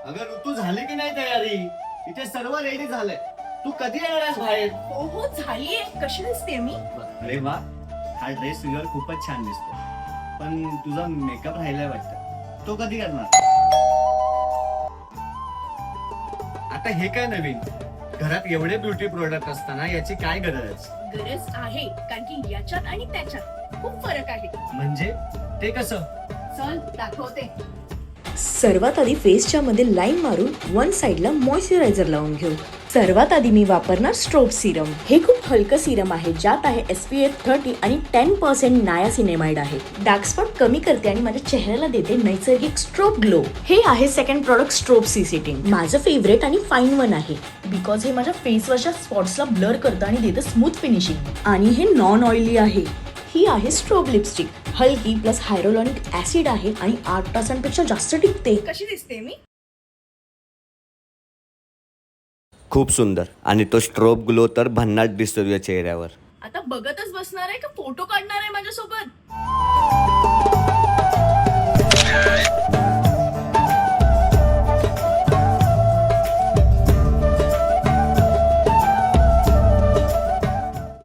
अगं ऋतू झाली की नाही तयारी? इथे सर्व रेडी झालंय. तू कधी येणार आहेस बाहेर? हो हो झालीये. कशी दिसते मी? अरे वा, हा ड्रेस तुझ्यावर खूपच छान दिसतो. पण तुझा मेकअप राहिलाय वाटतं. तो कधी करणार? आता हे काय नवीन? घरात एवढे ब्युटी प्रोडक्ट असताना याची काय गरज? गरज आहे, कारण की याच्यात आणि त्याच्यात खूप फरक आहे. म्हणजे ते कसं? चल दाखवते. सर्वात आधी फेसच्या मध्ये लाईन मारून वन साइडला मॉइश्चरायझर लावून घेऊ. सर्वात आधी मी वापरणार स्ट्रोब सिरम. हे खूप हलकं सिरम आहे, ज्यात आहे SPF 30 आणि 10% नायासिनेमाइड आहे. डार्क स्पॉट कमी करते आणि माझ्या चेहऱ्याला देते नैसर्गिक स्ट्रोब ग्लो. हे आहे second product strobe C setting. माझं फेवरेट आणि फाईन वन आहे, बिकॉज हे माझ्या फेसवरच्या स्पॉट्सला ब्लर करतं आणि देतं स्मूथ फिनिशिंग. आणि हे नॉन ऑइली आहे. ही आहे स्ट्रोब लिपस्टिक. हलकी प्लस हायरोलॉनिक ऍसिड आहे आणि 8 तासांपेक्षा जास्त टिकते. कशी दिसते मी? खूप सुंदर. आणि तो स्ट्रोब ग्लो तर भन्नाट दिसतो तुझ्या चेहऱ्यावर. आता बघतच बसणार आहे का फोटो काढणार आहे माझ्यासोबत?